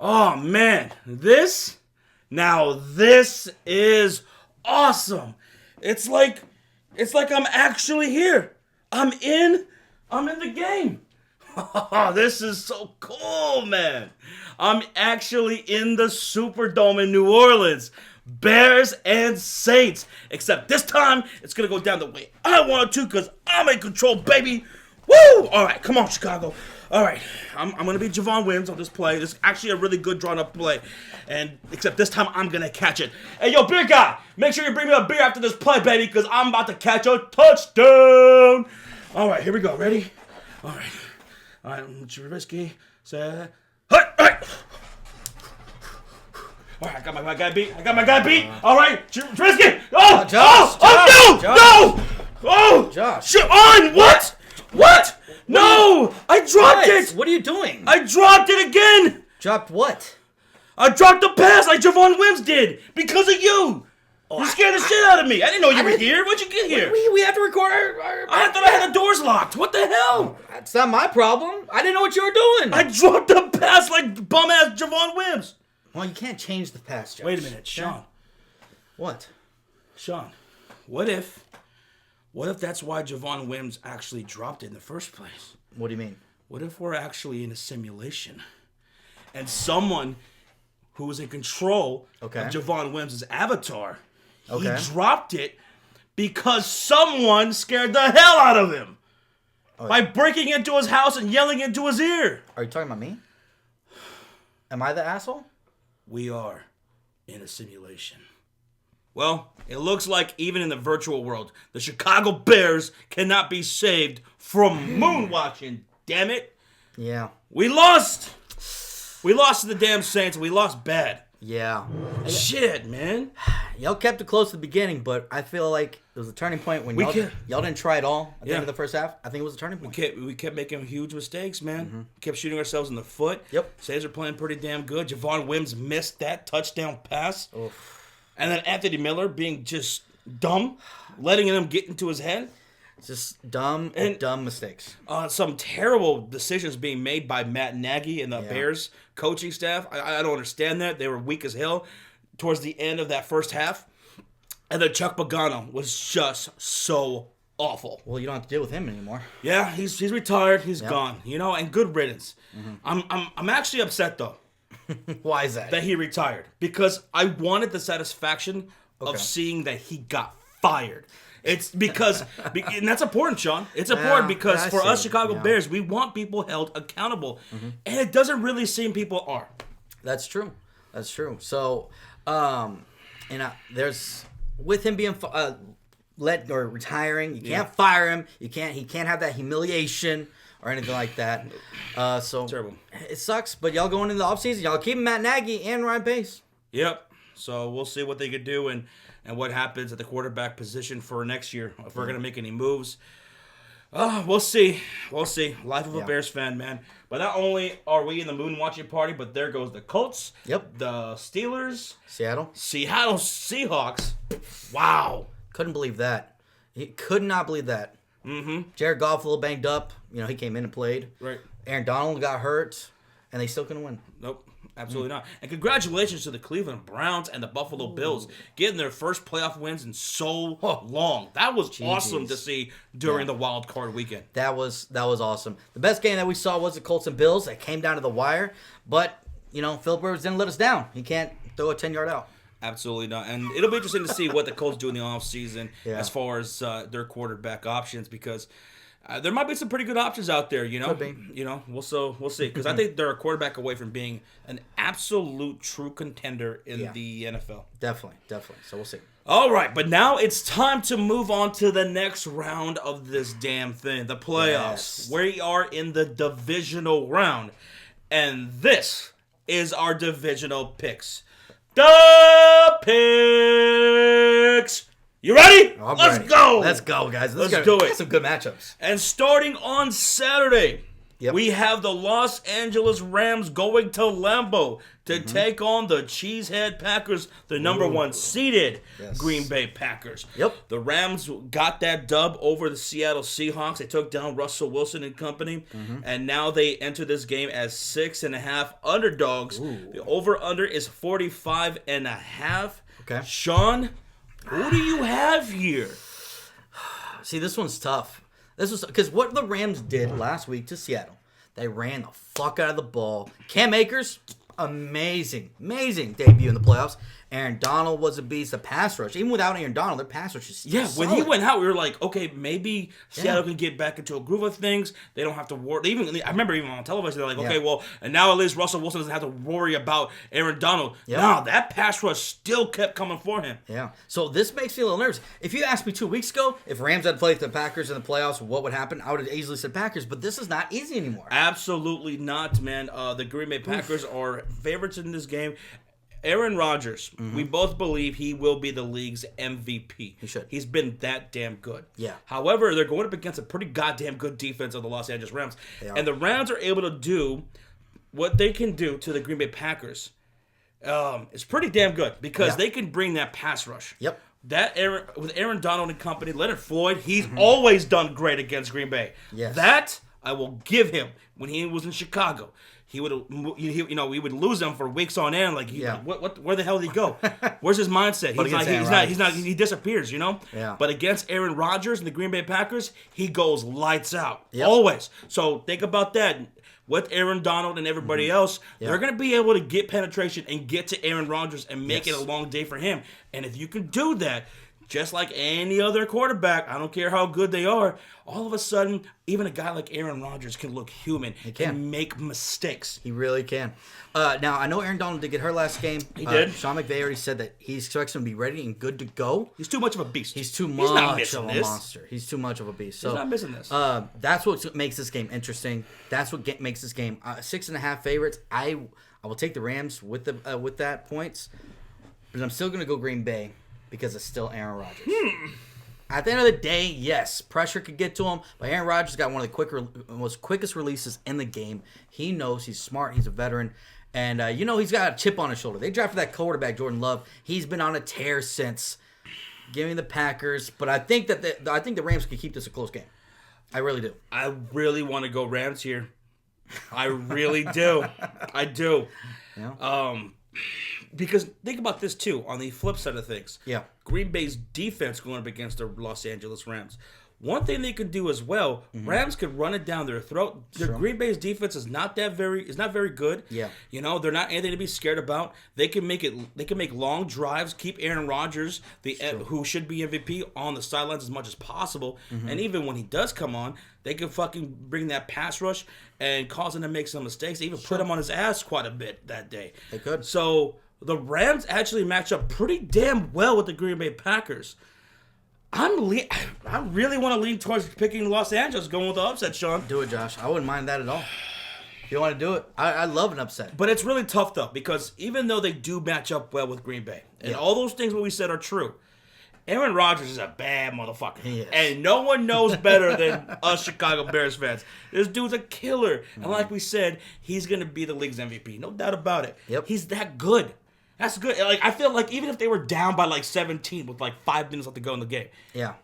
Oh, man. This is awesome. It's like I'm actually here. I'm in the game. This is so cool, man. I'm actually in the Superdome in New Orleans. Bears and Saints. Except this time, it's going to go down the way I want it to because I'm in control, baby. Woo! All right, come on, Chicago. All right, I'm going to be Javon Wims on this play. This is actually a really good drawn-up play. And except this time, I'm going to catch it. Hey, yo, beer guy, make sure you bring me a beer after this play, baby, because I'm about to catch a touchdown. All right, here we go. Ready? All right, Trubisky. Say, hey! All right, I got my guy beat. All right, Trubisky. Oh, Josh, no! Josh. Shit on! What? No! I dropped it! What are you doing? I dropped it again! Dropped what? I dropped the pass like Javon Wims did because of you! You scared the shit out of me. I didn't know you were here. When'd you get here? We have to record our I thought I had the doors locked. What the hell? That's not my problem. I didn't know what you were doing. I dropped the pass like bum-ass Javon Wims. Well, you can't change the pass, Josh. Wait a minute, Sean. What? Sean, what if that's why Javon Wims actually dropped it in the first place? What do you mean? What if we're actually in a simulation and someone who was in control of Javon Wims' avatar, he dropped it because someone scared the hell out of him by breaking into his house and yelling into his ear. Are you talking about me? Am I the asshole? We are in a simulation. Well, it looks like even in the virtual world, the Chicago Bears cannot be saved from moon watching. Damn it. Yeah. We lost. We lost to the damn Saints. We lost bad. Yeah. Shit, man. Y'all kept it close at the beginning, but I feel like it was a turning point when y'all didn't try it all at the end of the first half. I think it was a turning point. We kept making huge mistakes, man. Mm-hmm. Kept shooting ourselves in the foot. Yep. Saints are playing pretty damn good. Javon Wims missed that touchdown pass. Oof. And then Anthony Miller being just dumb, letting him get into his head. Just dumb mistakes. Some terrible decisions being made by Matt Nagy and the Bears coaching staff. I don't understand that. They were weak as hell towards the end of that first half. And then Chuck Pagano was just so awful. Well, you don't have to deal with him anymore. Yeah, he's retired. He's gone. And good riddance. Mm-hmm. I'm actually upset, though. Why is that? That he retired. Because I wanted the satisfaction of seeing that he got fired. It's because, and that's important, Sean. It's important because for us Chicago Bears, we want people held accountable. Mm-hmm. And it doesn't really seem people are. That's true. So, there's, with him being retiring, you can't fire him. He can't have that humiliation or anything like that. So terrible. It sucks, but y'all going into the offseason, y'all keeping Matt Nagy and Ryan Pace. Yep. So we'll see what they could do and what happens at the quarterback position for next year. If we're going to make any moves. We'll see. Life of a Bears fan, man. But not only are we in the moon watching party, but there goes the Colts. Yep. The Steelers. Seattle Seahawks. Wow. Couldn't believe that. He could not believe that. Mm-hmm. Jared Goff a little banged up. He came in and played. Right. Aaron Donald got hurt, and they still couldn't win. Nope. Absolutely not. And congratulations to the Cleveland Browns and the Buffalo Bills getting their first playoff wins in so long. That was awesome to see during the wild card weekend. That was awesome. The best game that we saw was the Colts and Bills. It came down to the wire, but Philip Rivers didn't let us down. He can't throw a 10-yard out. Absolutely not. And it'll be interesting to see what the Colts do in the offseason as far as their quarterback options because there might be some pretty good options out there, Could be. We'll see. Because I think they're a quarterback away from being an absolute true contender in the NFL. Definitely. So we'll see. All right, but now it's time to move on to the next round of this damn thing, the playoffs. Yes. We are in the divisional round, and this is our divisional picks. The picks. You ready? Let's go, guys. Let's do it. Some good matchups. And starting on Saturday, Yep. We have the Los Angeles Rams going to Lambeau to take on the Cheesehead Packers, the number 1 seeded Green Bay Packers. Yep. The Rams got that dub over the Seattle Seahawks. They took down Russell Wilson and company, and now they enter this game as 6.5 underdogs. The over-under is 45.5. Okay. Sean, who do you have here? See, this one's tough. This was because what the Rams did last week to Seattle, they ran the fuck out of the ball. Cam Akers, amazing debut in the playoffs. Aaron Donald was a beast. The pass rush, even without Aaron Donald, their pass rush is still when he solid. went out, we were like, okay, maybe Seattle can get back into a groove of things. They don't have to worry. I remember even on television, they're like, okay, well, and now at least Russell Wilson doesn't have to worry about Aaron Donald. Yep. No, that pass rush still kept coming for him. Yeah. So this makes me a little nervous. If you asked me 2 weeks ago, if Rams had played the Packers in the playoffs, what would happen? I would have easily said Packers, but this is not easy anymore. Absolutely not, man. The Green Bay Packers are favorites in this game. Aaron Rodgers, we both believe he will be the league's MVP. He should. He's been that damn good. Yeah. However, they're going up against a pretty goddamn good defense of the Los Angeles Rams. And the Rams are able to do what they can do to the Green Bay Packers. It's pretty damn good because they can bring that pass rush. Yep. With Aaron Donald and company, Leonard Floyd, he's always done great against Green Bay. Yes. That I will give him when he was in Chicago. We would lose him for weeks on end. Like, where the hell did he go? Where's his mindset? He disappears, Yeah. But against Aaron Rodgers and the Green Bay Packers, he goes lights out. Yep. Always. So think about that. With Aaron Donald and everybody else, they're going to be able to get penetration and get to Aaron Rodgers and make it a long day for him. And if you can do that, just like any other quarterback, I don't care how good they are, all of a sudden, even a guy like Aaron Rodgers can look human. He can make mistakes. He really can. Now, I know Aaron Donald did get her last game. He did. Sean McVay already said that he expects him to be ready and good to go. He's too much of a beast. He's too much of a monster. He's too much of a beast. So, he's not missing this. That's what makes this game interesting. That's what makes this game 6.5 favorites. I will take the Rams with that points, but I'm still going to go Green Bay because it's still Aaron Rodgers. At the end of the day, yes, pressure could get to him, but Aaron Rodgers got one of the most quickest releases in the game. He knows, he's smart, he's a veteran, and he's got a chip on his shoulder. They drafted that quarterback, Jordan Love. He's been on a tear since. Give me the Packers, but I think the Rams can keep this a close game. I really do. I really want to go Rams here. I really do. I do. Yeah. Because think about this too, on the flip side of things. Yeah. Green Bay's defense going up against the Los Angeles Rams. One thing they could do as well, Rams could run it down their throat. Green Bay's defense is not very good. Yeah. They're not anything to be scared about. They can make long drives, keep Aaron Rodgers, who should be MVP, on the sidelines as much as possible. And even when he does come on, they can fucking bring that pass rush and cause him to make some mistakes. They even put him on his ass quite a bit that day. They could. So the Rams actually match up pretty damn well with the Green Bay Packers. I really want to lean towards picking Los Angeles, going with the upset, Sean. Do it, Josh. I wouldn't mind that at all. If you want to do it, I love an upset. But it's really tough, though, because even though they do match up well with Green Bay, and all those things what we said are true, Aaron Rodgers is a bad motherfucker. He is. And no one knows better than us Chicago Bears fans. This dude's a killer. And like we said, he's going to be the league's MVP. No doubt about it. Yep. He's that good. That's good. Like, I feel like even if they were down by 17 with 5 minutes left to go in the game,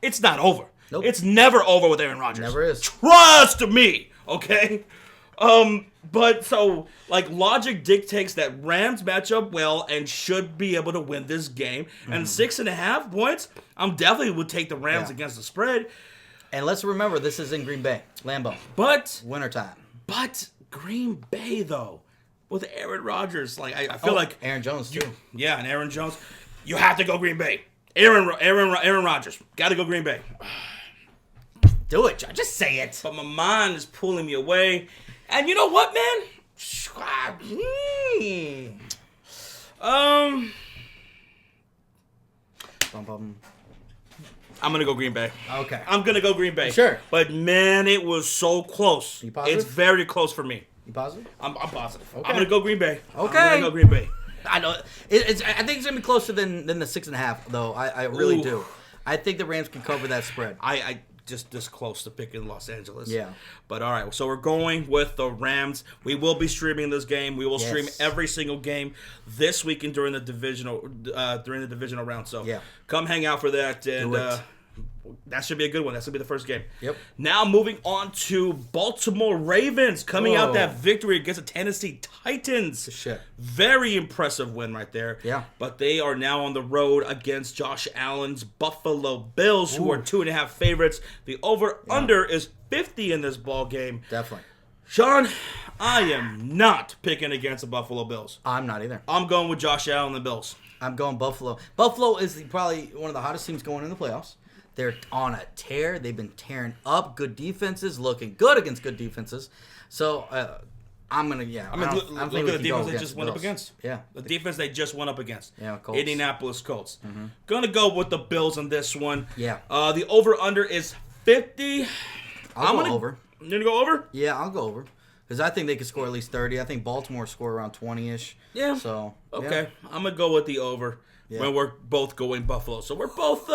it's not over. Nope. It's never over with Aaron Rodgers. Never is. Trust me, okay? But so logic dictates that Rams match up well and should be able to win this game. And 6.5 points, I'm definitely would take the Rams against the spread. And let's remember, this is in Green Bay, Lambeau. But Wintertime. But Green Bay though, with Aaron Rodgers, I feel like Aaron Jones too. And Aaron Jones, you have to go Green Bay. Aaron Rodgers, got to go Green Bay. Do it, John. Just say it. But my mind is pulling me away. And you know what, man? I'm going to go Green Bay. Okay. I'm going to go Green Bay. Sure. But, man, it was so close. You positive? It's very close for me. You positive? I'm positive. Okay. I'm going to go Green Bay. Okay. I'm going to go Green Bay. I know. I think it's going to be closer than the 6.5, though. I really do. I think the Rams can cover that spread. just this close to picking Los Angeles. Yeah. But all right, so we're going with the Rams. We will be streaming this game. We will stream every single game this weekend during the divisional round. So come hang out for that, and that should be a good one. That's going to be the first game. Yep. Now moving on to Baltimore Ravens coming out that victory against the Tennessee Titans. Shit. Very impressive win right there. Yeah. But they are now on the road against Josh Allen's Buffalo Bills, who are 2.5 favorites. The over-under is 50 in this ball game. Definitely. Sean, I am not picking against the Buffalo Bills. I'm not either. I'm going with Josh Allen and the Bills. I'm going Buffalo. Buffalo is probably one of the hottest teams going in the playoffs. They're on a tear. They've been tearing up good defenses, looking good against good defenses. So I'm gonna, look at the defense they just went up against. Yeah, the defense they just went up against. Yeah, Colts. Indianapolis Colts. Mm-hmm. Gonna go with the Bills on this one. Yeah. The over under is 50. I'm gonna go over. You're gonna go over? Yeah, I'll go over. Because I think they could score at least 30. I think Baltimore score around 20-ish. Yeah. So okay, I'm gonna go with the over when we're both going Buffalo. So we're both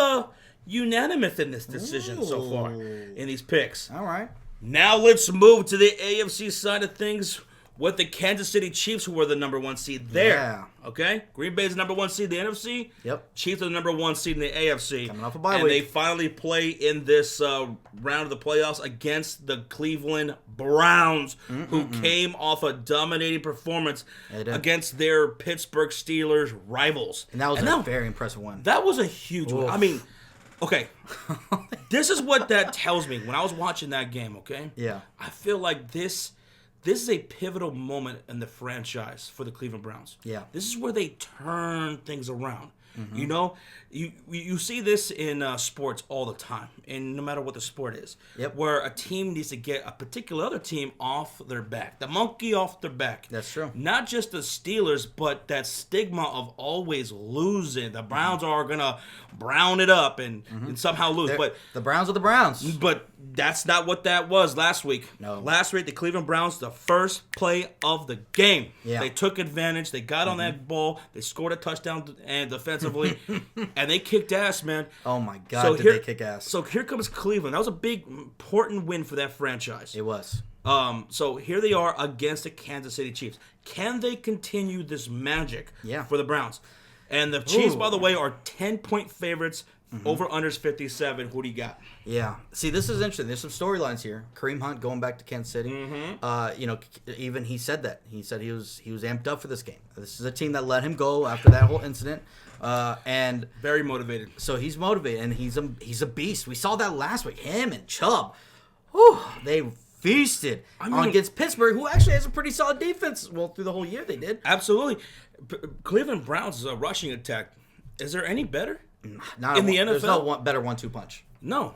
unanimous in this decision so far in these picks. All right. Now let's move to the AFC side of things with the Kansas City Chiefs, who are the number 1 seed there. Yeah. Okay? Green Bay is the number 1 seed in the NFC. Yep. Chiefs are the number 1 seed in the AFC. Coming off a bye and week. they finally play in this round of the playoffs against the Cleveland Browns, who came off a dominating performance against their Pittsburgh Steelers rivals. And that was a very impressive one. That was a huge one. I mean, okay, this is what that tells me when I was watching that game, okay? Yeah. I feel like this is a pivotal moment in the franchise for the Cleveland Browns. Yeah. This is where they turn things around. Mm-hmm. You know, you see this in sports all the time, and no matter what the sport is, where a team needs to get a particular other team off their back, the monkey off their back. That's true. Not just the Steelers, but that stigma of always losing. The Browns are gonna brown it up and somehow lose. But the Browns are the Browns. But that's not what that was last week. No. Last week, the Cleveland Browns, the first play of the game. Yeah. They took advantage. They got on that ball. They scored a touchdown and defensively, and they kicked ass, man. Oh, my God, did they kick ass. So here comes Cleveland. That was a big, important win for that franchise. It was. So here they are against the Kansas City Chiefs. Can they continue this magic for the Browns? And the Chiefs, by the way, are 10-point favorites. Over-unders 57. Who do you got? Yeah. See, this is interesting. There's some storylines here. Kareem Hunt going back to Kansas City. Even he said that. He said he was amped up for this game. This is a team that let him go after that whole incident. And very motivated. So he's motivated, and he's a beast. We saw that last week. Him and Chubb. Whew, they feasted against Pittsburgh, who actually has a pretty solid defense. Well, through the whole year they did. Absolutely. Cleveland Browns' rushing attack. Is there any better? Not in the NFL. There's no better 1-2 punch. No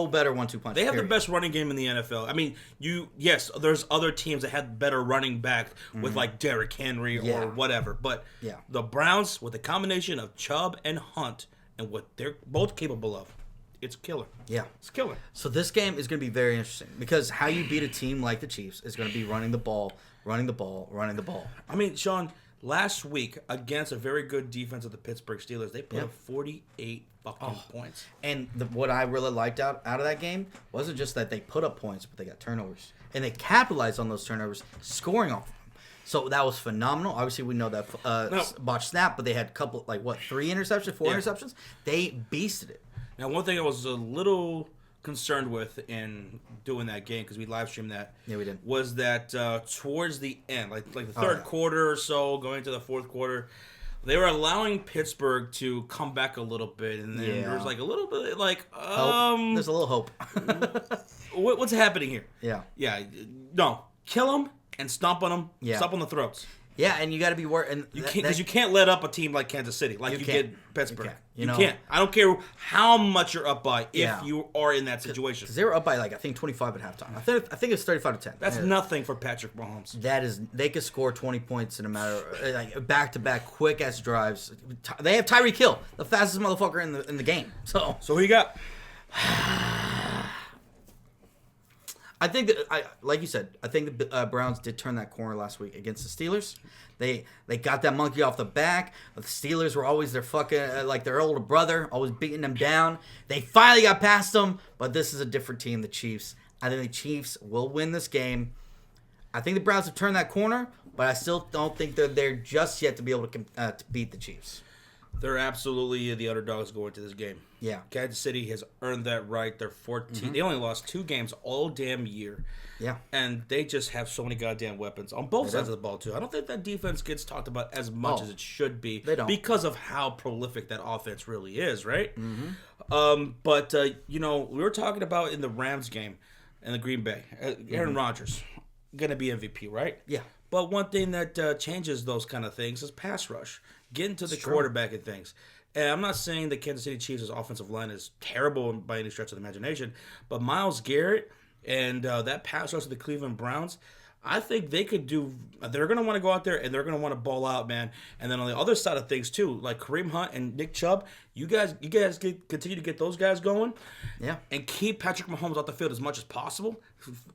better 1-2 punch. They have the best running game in the NFL. I mean, there's other teams that had better running back with like Derrick Henry or whatever. But the Browns, with a combination of Chubb and Hunt and what they're both capable of, it's killer. Yeah. It's killer. So this game is going to be very interesting because how you beat a team like the Chiefs is going to be running the ball. I mean, Sean, last week against a very good defense of the Pittsburgh Steelers, they put up 48 fucking points. And what I really liked out of that game wasn't just that they put up points, but they got turnovers. And they capitalized on those turnovers, scoring off of them. So that was phenomenal. Obviously, we know that botched snap, but they had a couple, 3 interceptions, 4 interceptions. They beasted it. Now, one thing I was a little concerned with in doing that game, because we live streamed that, we did, was that towards the end, like the third quarter or so, going to the fourth quarter, they were allowing Pittsburgh to come back a little bit, and then there was a little bit hope. There's a little hope. What's happening here? Yeah. No, kill them and stomp on them. Yeah. Stomp on the throats. Yeah, and you got to be worried. Because you can't let up a team like Kansas City, like you did Pittsburgh. You can't. I don't care how much you're up by if you are in that situation. Because they were up by, I think, 25 at halftime. I think it's 35-10. That's nothing for Patrick Mahomes. They could score 20 points in a matter of back-to-back quick-ass drives. They have Tyreek Hill, the fastest motherfucker in the game. So who you got? I think that, like you said, I think the Browns did turn that corner last week against the Steelers. They got that monkey off the back. The Steelers were always their fucking like their older brother, always beating them down. They finally got past them, but this is a different team, the Chiefs. I think the Chiefs will win this game. I think the Browns have turned that corner, but I still don't think they're there just yet to be able to beat the Chiefs. They're absolutely the underdogs going to this game. Yeah. Kansas City has earned that right. They're 14. Mm-hmm. They only lost 2 games all damn year. Yeah. And they just have so many goddamn weapons on both sides of the ball, too. I don't think that defense gets talked about as much as it should be. They don't. Because of how prolific that offense really is, right? Mm-hmm. But we were talking about in the Rams game in the Green Bay. Aaron Rodgers, going to be MVP, right? Yeah. But one thing that changes those kind of things is pass rush. Getting to the quarterback and things. And I'm not saying the Kansas City Chiefs' offensive line is terrible by any stretch of the imagination, but Myles Garrett and that pass rush of the Cleveland Browns, I think they could do. They're going to want to go out there and they're going to want to ball out, man. And then on the other side of things too, like Kareem Hunt and Nick Chubb, you guys continue to get those guys going, yeah, and keep Patrick Mahomes off the field as much as possible.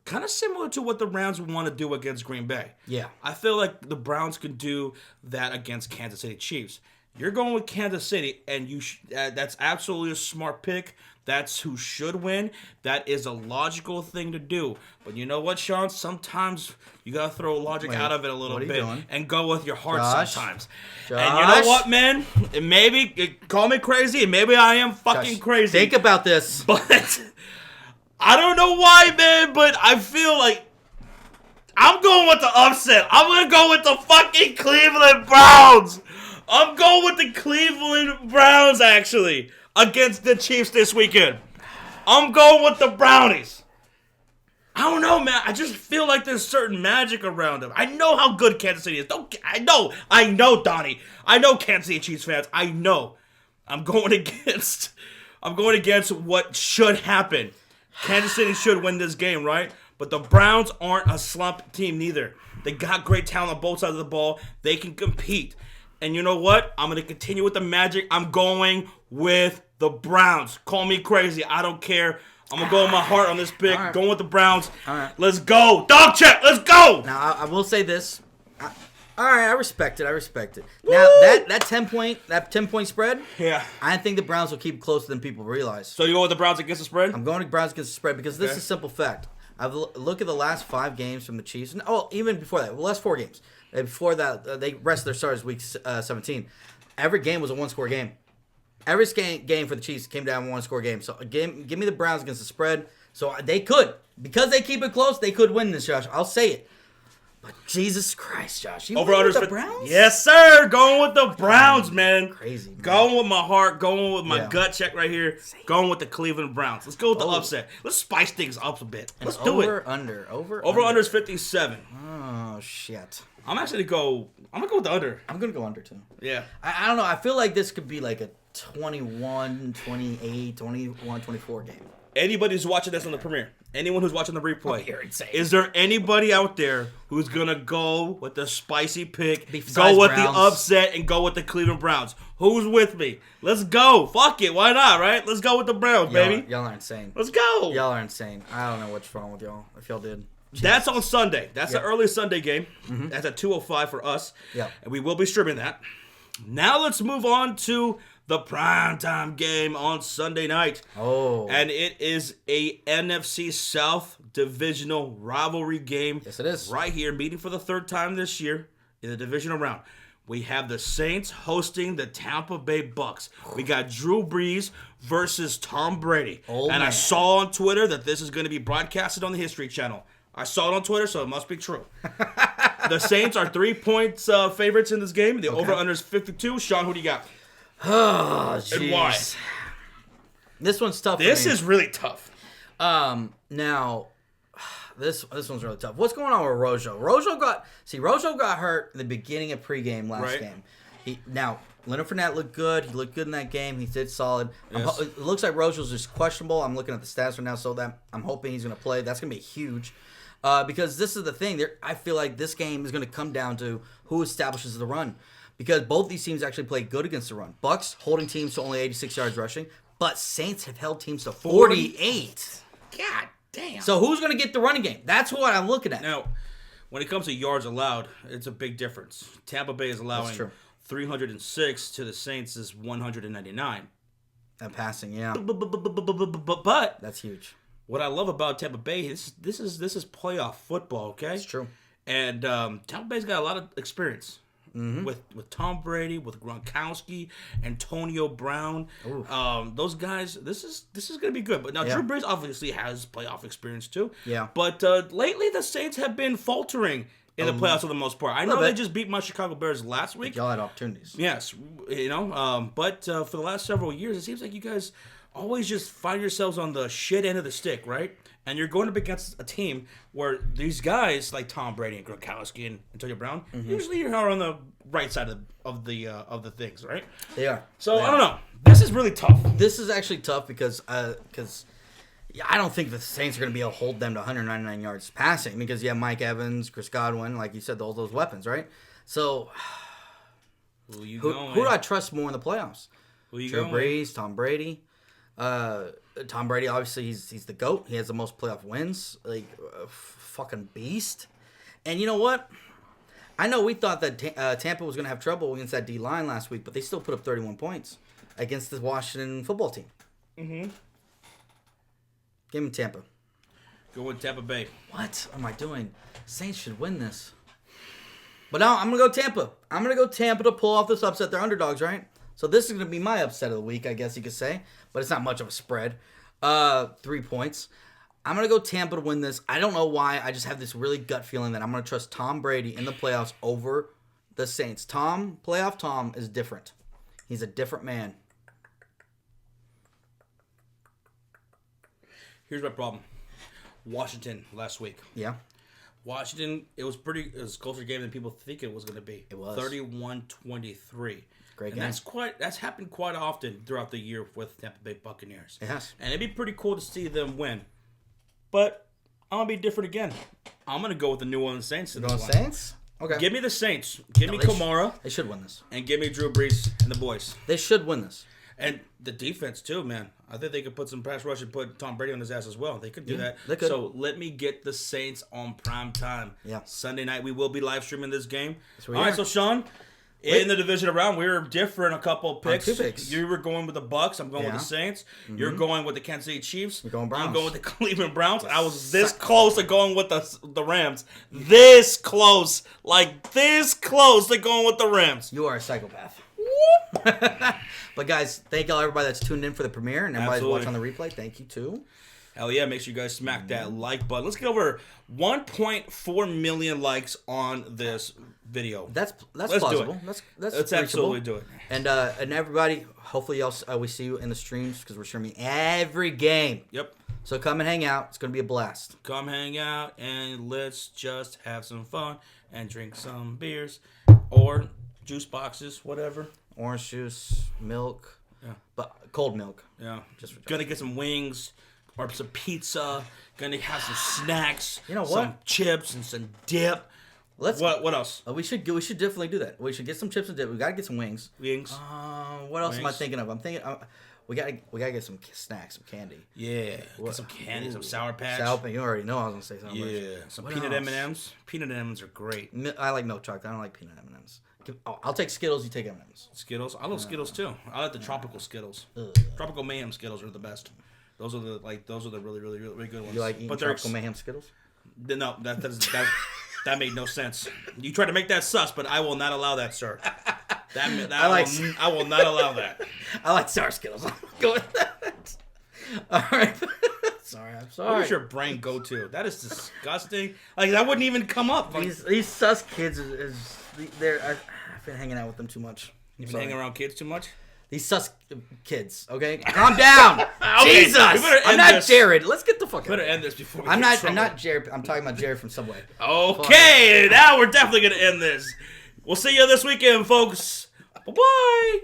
Kind of similar to what the Rams would want to do against Green Bay. Yeah, I feel like the Browns could do that against Kansas City Chiefs. You're going with Kansas City, and that's absolutely a smart pick. That's who should win. That is a logical thing to do. But you know what, Sean? Sometimes you got to throw logic out of it a little bit and go with your heart sometimes. And you know what, man? Call me crazy, and maybe I am fucking crazy. Think about this. But I don't know why, man, but I feel like I'm going with the upset. I'm going to go with the fucking Cleveland Browns. I'm going with the Cleveland Browns, actually, against the Chiefs this weekend. I'm going with the Brownies. I don't know, man. I just feel like there's certain magic around them. I know how good Kansas City is. I know, Donnie. I know Kansas City Chiefs fans. I know. I'm going against what should happen. Kansas City should win this game, right? But the Browns aren't a slump team neither. They got great talent on both sides of the ball. They can compete. And you know what? I'm going to continue with the magic. I'm going with the Browns. Call me crazy. I don't care. I'm going to go with my heart on this pick. Right. Going with the Browns. All right. Let's go. Dog check. Let's go. Now, I will say this. All right, I respect it. Woo! Now, that 10-point spread, yeah, I think the Browns will keep it closer than people realize. So you go with the Browns against the spread? I'm going with the Browns against the spread because this is a simple fact. I've looked at the last 5 games from the Chiefs. Even before that, the last 4 games. Before that, they rested their starters week 17. Every game was a one-score game. Every game for the Chiefs came down to one-score game. So give me the Browns against the spread. So they could. Because they keep it close, they could win this, Josh. I'll say it. But Jesus Christ, Josh. You going with the Browns? Yes, sir. Going with the Browns, man. Crazy, man. Going with my heart. Going with my gut check right here. Going with the Cleveland Browns. Let's go with the upset. Let's spice things up a bit. Let's do it. Over-under is 57. Oh, shit. I'm going to go with the under. I'm going to go under, too. Yeah. I don't know. I feel like this could be like a 21, 28, 21, 24 game. Anybody who's watching this on the premiere, anyone who's watching the replay, is there anybody out there who's going to go with the spicy pick, go with the upset, and go with the Cleveland Browns? Who's with me? Let's go. Fuck it. Why not, right? Let's go with the Browns, baby. Y'all are insane. Let's go. Y'all are insane. I don't know what's wrong with y'all. If y'all did. Jesus. That's on Sunday. That's the early Sunday game. Mm-hmm. That's at 2:05 for us. Yeah. And we will be streaming that. Now let's move on to the primetime game on Sunday night. Oh. And it is a NFC South divisional rivalry game. Yes, it is. Right here, meeting for the 3rd time this year in the Divisional Round. We have the Saints hosting the Tampa Bay Bucks. We got Drew Brees versus Tom Brady. I saw on Twitter that this is going to be broadcasted on the History Channel. I saw it on Twitter, so it must be true. The Saints are 3 points favorites in this game. The over-under is 52. Sean, who do you got? Oh, jeez. And why? This one's tough. This is really tough. Now, this one's really tough. What's going on with Rojo? Rojo got hurt in the beginning of pregame last game. Leonard Fournette looked good. He looked good in that game. He did solid. Yes. It looks like Rojo's just questionable. I'm looking at the stats right now, so that I'm hoping he's going to play. That's going to be huge. Because this is the thing. I feel like this game is going to come down to who establishes the run. Because both these teams actually play good against the run. Bucks holding teams to only 86 yards rushing, but Saints have held teams to 48. God Damn. So who's going to get the running game? That's what I'm looking at. Now, when it comes to yards allowed, it's a big difference. Tampa Bay is allowing 306 to the Saints is 199. And passing, yeah. But that's huge. What I love about Tampa Bay is this is playoff football, okay? It's true. And Tampa Bay's got a lot of experience with Tom Brady, with Gronkowski, Antonio Brown. Those guys, this is going to be good. But now Drew Brees obviously has playoff experience too. Yeah. But lately the Saints have been faltering in the playoffs for the most part. I know they just beat my Chicago Bears last week. Y'all had opportunities. Yes, but for the last several years, it seems like you guys always just find yourselves on the shit end of the stick, right? And you're going up against a team where these guys like Tom Brady and Gronkowski and Antonio Brown usually are on the right side of the things, right? They are. So I don't know. This is really tough. This is actually tough because I don't think the Saints are going to be able to hold them to 199 yards passing because you have Mike Evans, Chris Godwin, like you said, all those weapons, right? So who do I trust more in the playoffs? Drew Brees, Tom Brady. Tom Brady, obviously, he's the GOAT. He has the most playoff wins. Like, fucking beast. And you know what? I know we thought that Tampa was going to have trouble against that D-line last week, but they still put up 31 points against the Washington football team. Mm-hmm. Give me Tampa. Go with Tampa Bay. What am I doing? Saints should win this. But now I'm going to go Tampa. I'm going to go Tampa to pull off this upset. They're underdogs, right? So this is going to be my upset of the week, I guess you could say. But it's not much of a spread. 3 points. I'm going to go Tampa to win this. I don't know why. I just have this really gut feeling that I'm going to trust Tom Brady in the playoffs over the Saints. Playoff Tom is different. He's a different man. Here's my problem. Washington last week. Yeah. Washington, it was a closer game than people think it was going to be. It was. 31-23. Great game. And that's happened quite often throughout the year with Tampa Bay Buccaneers. It has. And it'd be pretty cool to see them win. But I'm going to be different again. I'm going to go with the New Orleans Saints. You going Saints? Okay. Give me the Saints. Give me Kamara. They should win this. And give me Drew Brees and the boys. They should win this. And the defense, too, man. I think they could put some pass rush and put Tom Brady on his ass as well. They could do that. They could. So let me get the Saints on prime time. Yeah. Sunday night, we will be live streaming this game. All right, so Sean, in the Divisional Round, we were different a couple picks. 2 picks. You were going with the Bucks. I'm going with the Saints. Mm-hmm. You're going with the Kansas City Chiefs. You're going Browns. I'm going with the Cleveland Browns. I was this close to going with the Rams. This close. Like this close to going with the Rams. You are a psychopath. But guys, thank y'all everybody that's tuned in for the premiere and everybody's watching on the replay. Thank you too. Hell yeah, make sure you guys smack that like button. Let's get over 1.4 million likes on this video. That's plausible. Let's absolutely do it. And everybody, hopefully y'all we see you in the streams because we're streaming every game. Yep. So come and hang out. It's going to be a blast. Come hang out and let's just have some fun and drink some beers or juice boxes, whatever. Orange juice, milk. Yeah. But cold milk. Yeah. Just gonna get some wings or some pizza. Gonna have some snacks. You know what? Some chips and some dip. What else? We should definitely do that. We should get some chips and dip. We gotta get some wings. Wings. What else am I thinking of? I'm thinking we gotta get some snacks, some candy. Yeah. Get some candy, some Sour Patch. You already know I was gonna say something. Yeah. Some peanut M&Ms. Peanut M&Ms are great. I like milk chocolate. I don't like peanut M&Ms. I'll take Skittles. You take M&Ms. Skittles. I love Skittles too. I like the tropical Skittles. Tropical Mayhem Skittles are the best. Those are the really, really, really, really good ones. You like eating tropical Mayhem Skittles? No, that made no sense. You tried to make that sus, but I will not allow that, sir. I will not allow that. I like sour Skittles. Go with that. All right. I'm sorry. Where's your brain go to? That is disgusting. Like that wouldn't even come up. These sus kids I've been hanging out with them too much. You've been hanging around kids too much? These sus kids, okay? Calm down. Okay, Jesus. I'm not Jared. Let's get the fuck out. Better end this before I'm not Jared. I'm talking about Jared from Subway. Okay, now we're definitely going to end this. We'll see you this weekend, folks. Bye-bye.